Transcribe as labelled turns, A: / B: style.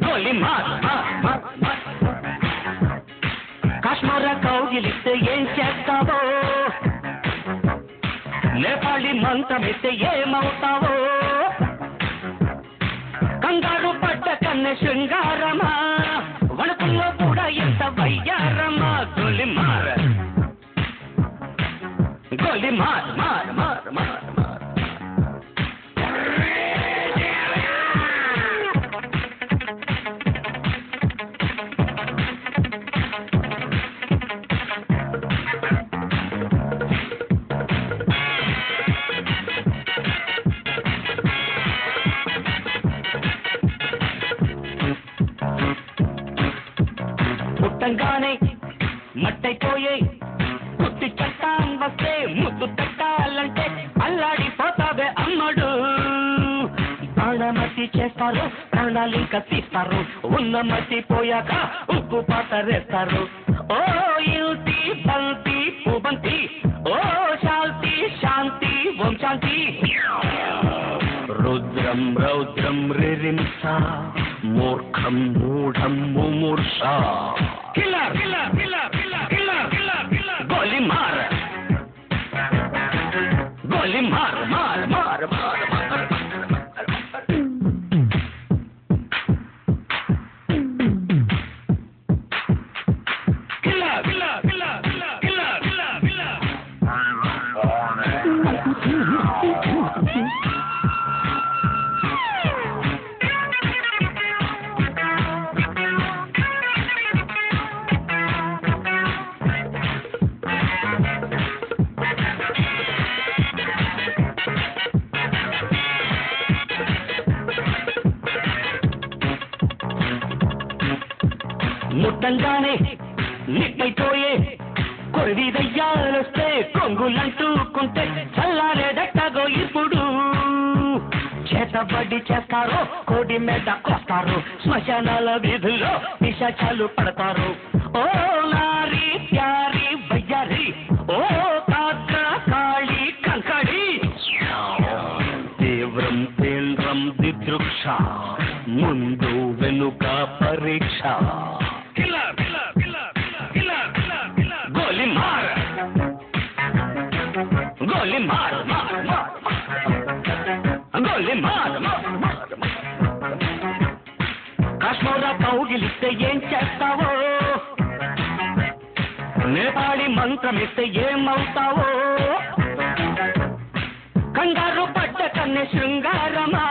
A: గోలి మార్ కాశ్మీర కౌగిలిస్తే ఏం చేస్తావో నేపాళి మంత్రమిస్తే ఏమవుతావో కంగారు పడ్డ కన్నె శృంగారమా వణుకుల్లో కూడా ఎంత వయ్యారమా గోలి మార్ గోలి మార్ మార్ మార్ మార్ మార్ పుట్టంగానే మట్టైపోయే కుట్టి చట్టాం వస్తే ముద్దు తట్టాలంటే అల్లాడిపోతావే అమ్మడు ప్రాణమతి చేస్తారు ప్రాణాలింక తీస్తారు ఉన్న మతి పోయాక ఉప్పు పాతరేస్తారు ఓ యుతి బంతి పుబంతి ఓ శాంతి శాంతి ఓం శాంతి రుద్రం రౌద్రం రిరింస మూర్ఖం మూఢం ముమూర్ష killer killer killer killer killer killer గోలి మార్ గోలి మార్ మార్ మార్ మార్ మార్ killer killer killer killer killer killer ముట్టంగానే నిట్టయిపోయే కొరివి దయ్యాలొస్తే కొంగులంటూకుంటే చల్లారేదట్టగో ఇప్పుడు చేతబడి చేస్తారు కోడి మీద కొస్తారు శ్మశానాల వీధుల్లో పిశాచాలు పడతారు ఓ నారీ ప్యారీ వయ్యారి ఓ కాగ్ర కాళీ కంకడి తీవ్రం తీవ్రం దిదృక్ష ముందు వెనుక పరీక్ష గోలి మార్ గోలి మార్ మార్ మార్ గోలి మార్ మార్ మార్ కాశ్మీర కౌగిలిస్తే ఏం చేస్తావో నేపాళి మంత్రమిస్తే ఏమవుతావో కంగారు పడ్డ కన్నె శృంగారమా